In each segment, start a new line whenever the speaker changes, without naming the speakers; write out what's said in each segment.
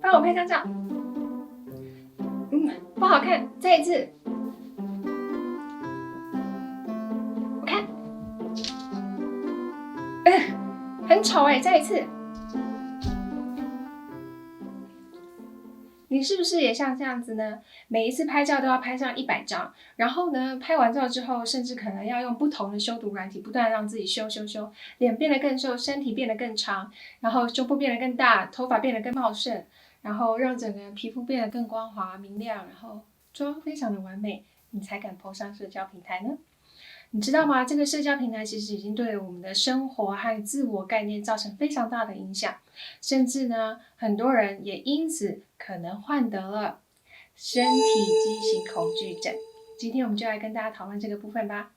帮我拍张照。不好看，再一次。我看，很丑哎，再一次。你是不是也像这样子呢？每一次拍照都要拍上100张，然后呢，拍完照之后，甚至可能要用不同的修图软体，不断让自己修，脸变得更瘦，身体变得更长，然后胸部变得更大，头发变得更茂盛，然后让整个皮肤变得更光滑明亮，然后妆非常的完美，你才敢 po 上社交平台呢？你知道吗？这个社交平台其实已经对我们的生活和自我概念造成非常大的影响，甚至呢，很多人也因此可能患得了身体畸形恐惧症。今天我们就来跟大家讨论这个部分吧。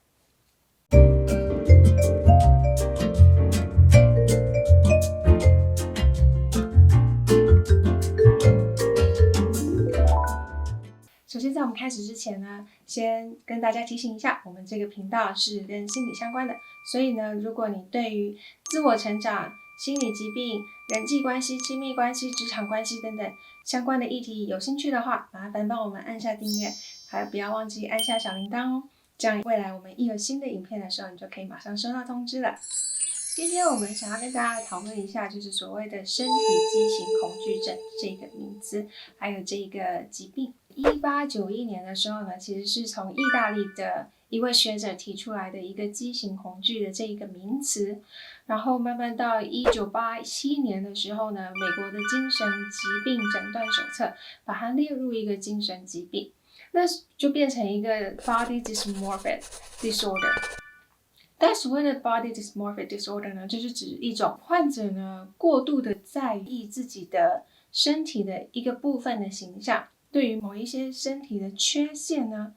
首先，在我们开始之前呢，先跟大家提醒一下，我们这个频道是跟心理相关的，所以呢，如果你对于自我成长、心理疾病、人际关系、亲密关系、职场关系等等相关的议题有兴趣的话，麻烦帮我们按下订阅，还有不要忘记按下小铃铛哦，这样未来我们一有新的影片的时候，你就可以马上收到通知了。今天我们想要跟大家来讨论一下，就是所谓的身体畸形恐惧症这个名词，还有这个疾病。1891年的时候呢，其实是从意大利的一位学者提出来的一个畸形恐惧的这一个名词，然后慢慢到1987年的时候呢，美国的精神疾病诊断手册把它列入一个精神疾病，那就变成一个 body dysmorphic disorder。但所谓的 body dysmorphic disorder 呢，就是指一种患者呢过度的在意自己的身体的一个部分的形象，对于某一些身体的缺陷呢，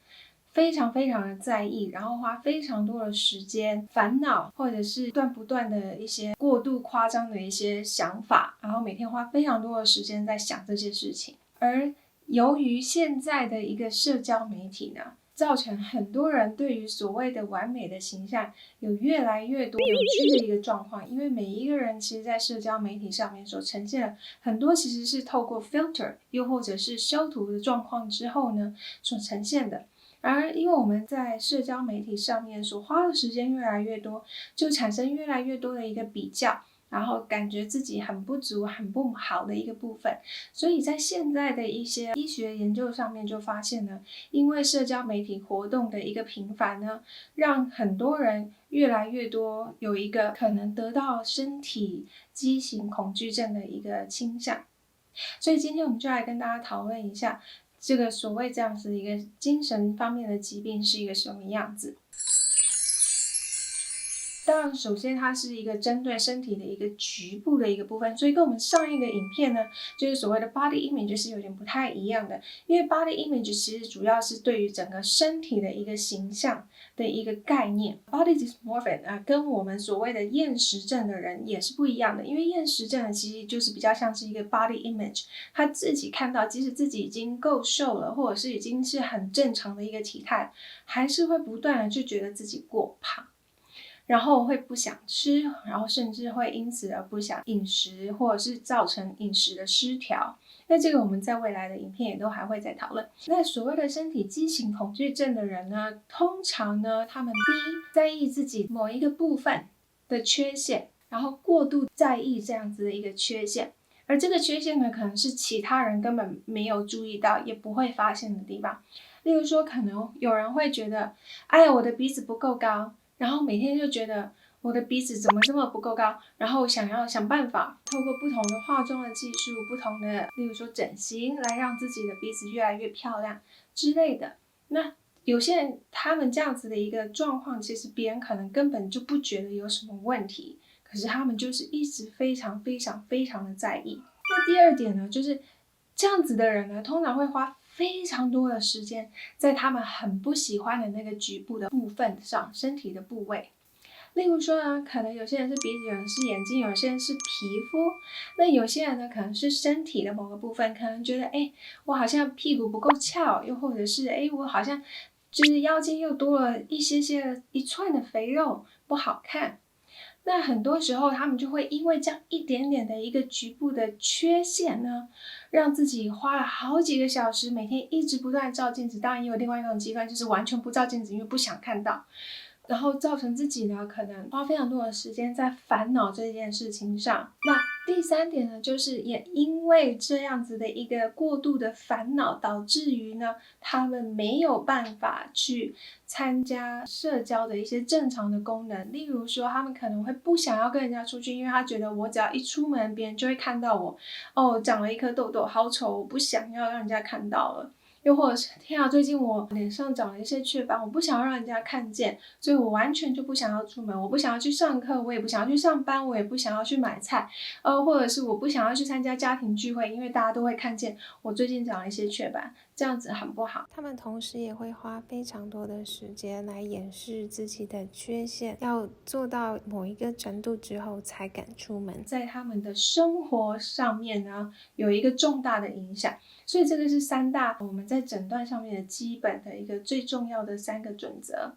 非常的在意，然后花非常多的时间烦恼，或者是不断的一些过度夸张的一些想法，然后每天花非常多的时间在想这些事情。而由于现在的一个社交媒体呢，造成很多人对于所谓的完美的形象有越来越多扭曲的一个状况，因为每一个人其实在社交媒体上面所呈现的很多其实是透过 filter 又或者是修图的状况之后呢所呈现的。而因为我们在社交媒体上面所花的时间越来越多，就产生越来越多的一个比较，然后感觉自己很不足、很不好的一个部分。所以在现在的一些医学研究上面就发现呢，因为社交媒体活动的一个频繁呢，让很多人越来越多有一个可能得到身体畸形恐惧症的一个倾向。所以今天我们就来跟大家讨论一下，这个所谓这样子的一个精神方面的疾病是一个什么样子。当然，首先它是一个针对身体的一个局部的一个部分，所以跟我们上一个影片呢，就是所谓的 body image 是有点不太一样的。因为 body image 其实主要是对于整个身体的一个形象的一个概念。body dysmorphic 跟我们所谓的厌食症的人也是不一样的，因为厌食症其实就是比较像是一个 body image， 他自己看到，即使自己已经够瘦了，或者是已经是很正常的一个体态，还是会不断的就觉得自己过胖。然后会不想吃，然后甚至会因此而不想饮食，或者是造成饮食的失调。那这个我们在未来的影片也都还会再讨论。那所谓的身体畸形恐惧症的人呢，通常呢，他们第一在意自己某一个部分的缺陷，然后过度在意这样子的一个缺陷，而这个缺陷呢，可能是其他人根本没有注意到，也不会发现的地方。例如说，可能有人会觉得，哎呀，我的鼻子不够高。然后每天就觉得我的鼻子怎么这么不够高，然后想办法透过不同的化妆的技术，不同的例如说整形来让自己的鼻子越来越漂亮之类的。那有些人他们这样子的一个状况，其实别人可能根本就不觉得有什么问题，可是他们就是一直非常的在意。那第二点呢，就是这样子的人呢，通常会花非常多的时间在他们很不喜欢的那个局部的部分上，身体的部位。例如说呢，可能有些人是鼻子，有人是眼睛，有些人是皮肤。那有些人呢，可能是身体的某个部分，可能觉得，我好像屁股不够翘，又或者是，我好像就是腰间又多了一寸的肥肉，不好看。那很多时候他们就会因为这样一点点的一个局部的缺陷呢，让自己花了好几个小时，每天一直不断照镜子。当然也有另外一种极端，就是完全不照镜子，因为不想看到。然后造成自己呢，可能花非常多的时间在烦恼这件事情上。那第三点呢，就是也因为这样子的一个过度的烦恼，导致于呢，他们没有办法去参加社交的一些正常的功能。例如说，他们可能会不想要跟人家出去，因为他觉得我只要一出门，别人就会看到我，长了一颗痘痘，好丑，我不想要让人家看到了。又或者是天啊，最近我脸上长了一些雀斑，我不想要让人家看见，所以我完全就不想要出门，我不想要去上课，我也不想要去上班，我也不想要去买菜，或者是我不想要去参加家庭聚会，因为大家都会看见我最近长了一些雀斑，这样子很不好。
他们同时也会花非常多的时间来掩饰自己的缺陷，要做到某一个程度之后才敢出门，
在他们的生活上面呢，有一个重大的影响。所以这个是三大我们在诊断上面的基本的一个最重要的3个准则。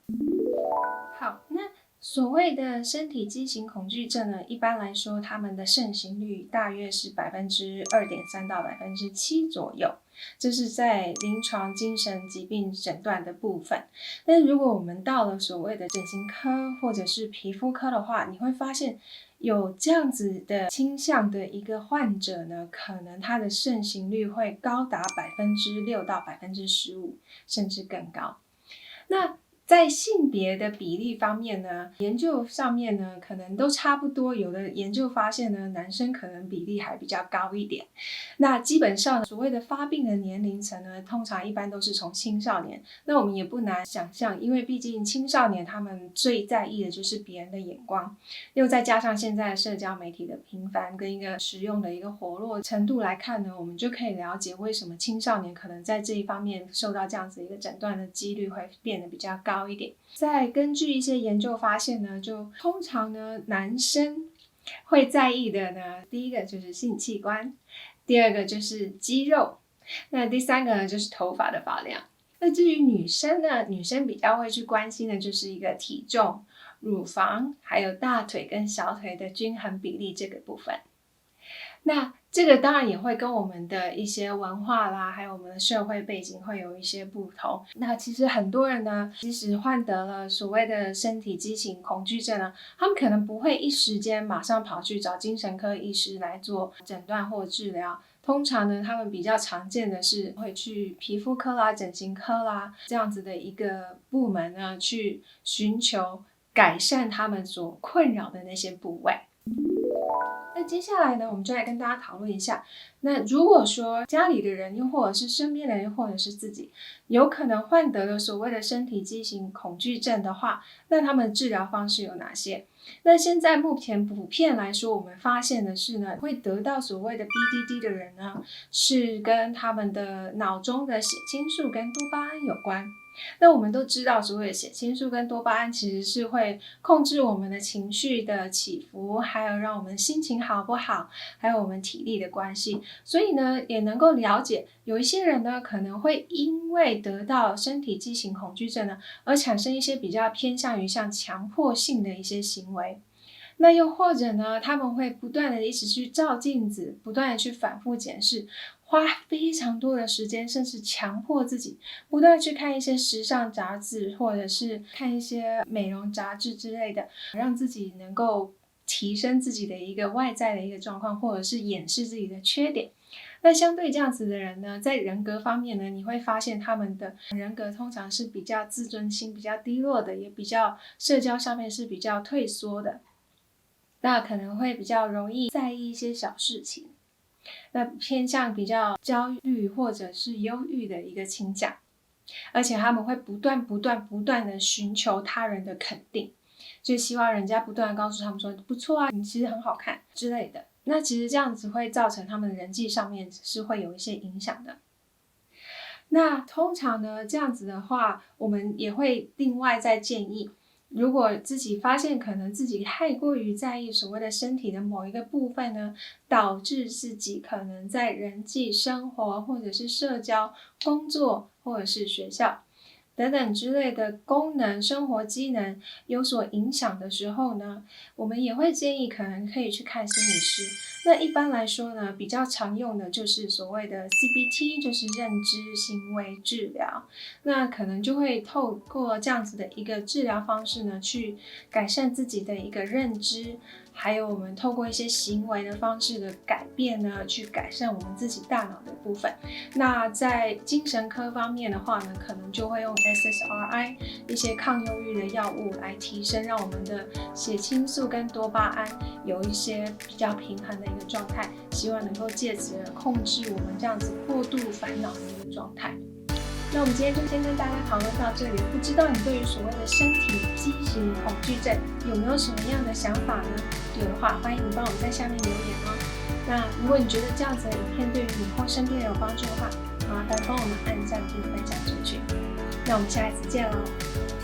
好，那所谓的身体畸形恐惧症呢，一般来说他们的盛行率大约是2.3%到7%左右，这是在临床精神疾病诊断的部分。但如果我们到了所谓的整形科或者是皮肤科的话，你会发现有这样子的倾向的一个患者呢，可能他的盛行率会高达6%到15%，甚至更高。那在性别的比例方面呢，研究上面呢可能都差不多，有的研究发现呢，男生可能比例还比较高一点。那基本上所谓的发病的年龄层呢，通常一般都是从青少年。那我们也不难想象，因为毕竟青少年他们最在意的就是别人的眼光，又再加上现在社交媒体的频繁跟一个使用的一个活络程度来看呢，我们就可以了解为什么青少年可能在这一方面受到这样子一个诊断的几率会变得比较高一点。再根据一些研究发现呢，就通常呢，男生会在意的呢，第一个就是性器官，第二个就是肌肉，那第三个呢就是头发的发量。那至于女生呢，女生比较会去关心的就是一个体重、乳房，还有大腿跟小腿的均衡比例这个部分。那这个当然也会跟我们的一些文化啦，还有我们的社会背景会有一些不同。那其实很多人呢，即使患得了所谓的身体畸形恐惧症呢，他们可能不会一时间马上跑去找精神科医师来做诊断或治疗。通常呢，他们比较常见的是会去皮肤科啦、整形科啦这样子的一个部门呢，去寻求改善他们所困扰的那些部位。那接下来呢，我们就来跟大家讨论一下，那如果说家里的人，又或者是身边的人，又或者是自己，有可能患得了所谓的身体畸形恐惧症的话，那他们治疗方式有哪些？那现在目前普遍来说，我们发现的是呢，会得到所谓的 BDD 的人呢，是跟他们的脑中的血清素跟多巴胺有关。那我们都知道，所谓的血清素跟多巴胺其实是会控制我们的情绪的起伏，还有让我们心情好不好，还有我们体力的关系。所以呢，也能够了解有一些人呢，可能会因为得到身体畸形恐惧症呢，而产生一些比较偏向于像强迫性的一些行为。那又或者呢，他们会不断的一直去照镜子，不断的去反复检视，花非常多的时间，甚至强迫自己不断去看一些时尚杂志，或者是看一些美容杂志之类的，让自己能够提升自己的一个外在的一个状况，或者是掩饰自己的缺点。那相对这样子的人呢，在人格方面呢，你会发现他们的人格通常是比较自尊心比较低落的，也比较社交上面是比较退缩的。那可能会比较容易在意一些小事情，那偏向比较焦虑或者是忧郁的一个倾向，而且他们会不断的寻求他人的肯定，就希望人家不断的告诉他们说不错啊，你其实很好看之类的。那其实这样子会造成他们人际上面是会有一些影响的。那通常呢，这样子的话，我们也会另外再建议，如果自己发现可能自己太过于在意所谓的身体的某一个部分呢，导致自己可能在人际生活或者是社交、工作或者是学校等等之类的功能、生活机能有所影响的时候呢，我们也会建议可能可以去看心理师。那一般来说呢，比较常用的就是所谓的 CBT， 就是认知行为治疗。那可能就会透过这样子的一个治疗方式呢，去改善自己的一个认知，还有我们透过一些行为的方式的改变呢，去改善我们自己大脑的部分。那在精神科方面的话呢，可能就会用 SSRI 一些抗忧郁的药物来提升，让我们的血清素跟多巴胺有一些比较平衡的一个状态，希望能够借此控制我们这样子过度烦恼的一个状态。那我们今天就先跟大家讨论到这里，不知道你对于所谓的身体畸形恐惧症有没有什么样的想法呢？有的话，欢迎你帮我们在下面留言哦。那如果你觉得这样子的影片对于你或身边人有帮助的话，麻烦帮我们按赞并分享出去。那我们下一次见喽。